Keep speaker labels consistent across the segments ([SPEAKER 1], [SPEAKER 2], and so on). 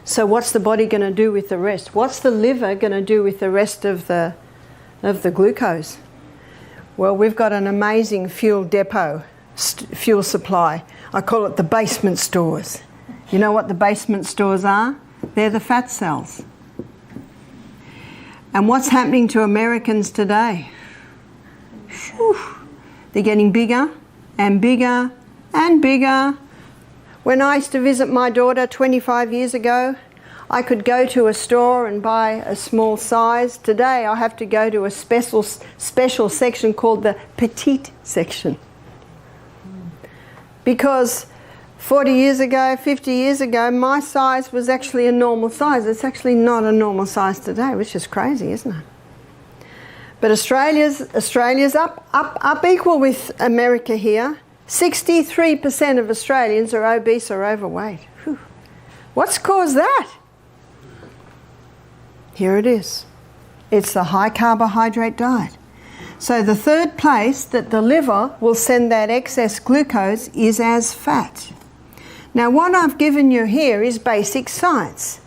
[SPEAKER 1] So what's the body going to do with the rest? What's the liver going to do with the rest of the glucose? Well, we've got an amazing fuel depot, fuel supply. I call it the basement stores. You know what the basement stores are? They're the fat cells. And what's happening to Americans today? Whew. They're getting bigger and bigger and bigger. When I used to visit my daughter 25 years ago, I could go to a store and buy a small size. Today I have to go to a special section called the petite section. Because 40 years ago, 50 years ago, my size was actually a normal size. It's actually not a normal size today, which is crazy, isn't it? But Australia's up equal with America here. 63% of Australians are obese or overweight. Whew. What's caused that? Here it is. It's the high carbohydrate diet. So the third place that the liver will send that excess glucose is as fat. Now what I've given you here is basic science.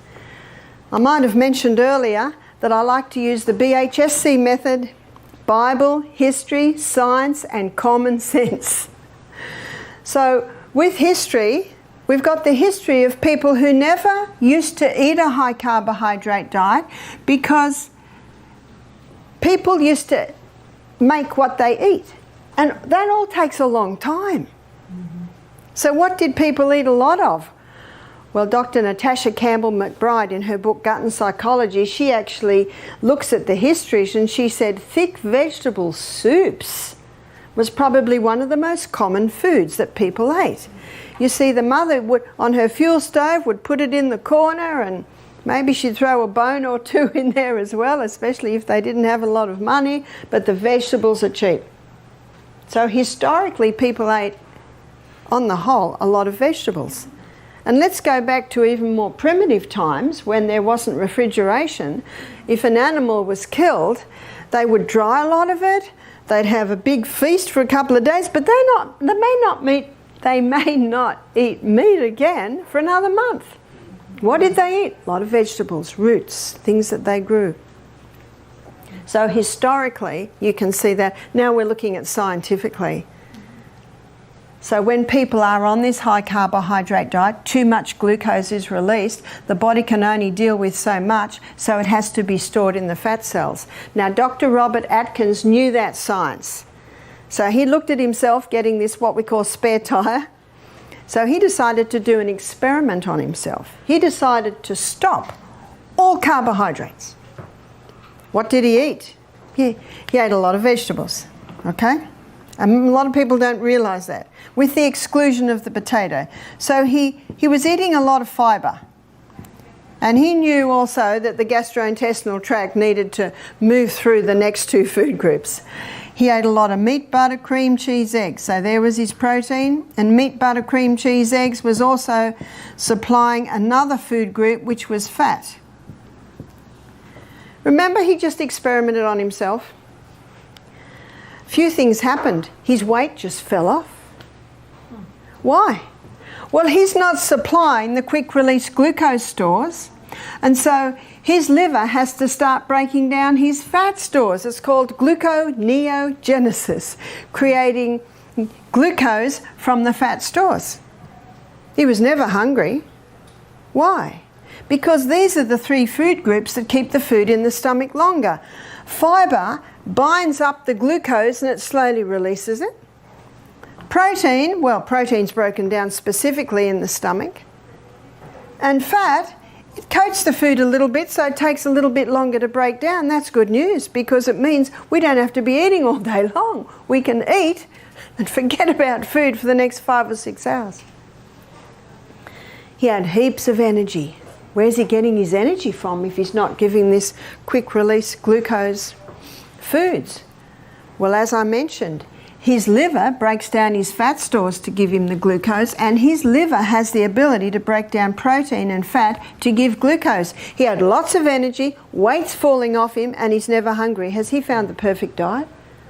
[SPEAKER 1] I might have mentioned earlier that I like to use the BHSC method: Bible, history, science and common sense. So with history, we've got the history of people who never used to eat a high carbohydrate diet because people used to make what they eat. And that all takes a long time. So what did people eat a lot of? Well, Dr. Natasha Campbell McBride, in her book Gut and Psychology, she actually looks at the histories and she said thick vegetable soups was probably one of the most common foods that people ate. You see, the mother would, on her fuel stove, would put it in the corner, and maybe she'd throw a bone or two in there as well, especially if they didn't have a lot of money, but the vegetables are cheap. So historically, people ate, on the whole, a lot of vegetables. And let's go back to even more primitive times when there wasn't refrigeration. If an animal was killed, they would dry a lot of it. They'd have a big feast for a couple of days, but they may not eat meat again for another month. What did they eat? A lot of vegetables, roots, things that they grew. So historically, you can see that. Now we're looking at scientifically. So when people are on this high carbohydrate diet, too much glucose is released. The body can only deal with so much, so it has to be stored in the fat cells. Now, Dr. Robert Atkins knew that science. So he looked at himself getting this, what we call spare tire. So he decided to do an experiment on himself. He decided to stop all carbohydrates. What did he eat? He ate a lot of vegetables, okay? And a lot of people don't realise that, with the exclusion of the potato. So he was eating a lot of fibre. And he knew also that the gastrointestinal tract needed to move through the next two food groups. He ate a lot of meat, butter, cream, cheese, eggs. So there was his protein. And meat, butter, cream, cheese, eggs was also supplying another food group, which was fat. Remember, he just experimented on himself. Few things happened. His weight just fell off. Why? Well, he's not supplying the quick release glucose stores, and so his liver has to start breaking down his fat stores. It's called gluconeogenesis, creating glucose from the fat stores. He was never hungry. Why? Because these are the three food groups that keep the food in the stomach longer. Fibre binds up the glucose and it slowly releases it. Protein, well, protein's broken down specifically in the stomach. And fat, it coats the food a little bit, so it takes a little bit longer to break down. That's good news, because it means we don't have to be eating all day long. We can eat and forget about food for the next 5 or 6 hours. He had heaps of energy. Where's he getting his energy from if he's not giving this quick release glucose foods? Well, as I mentioned, his liver breaks down his fat stores to give him the glucose, and his liver has the ability to break down protein and fat to give glucose. He had lots of energy, weight's falling off him, and he's never hungry. Has he found the perfect diet?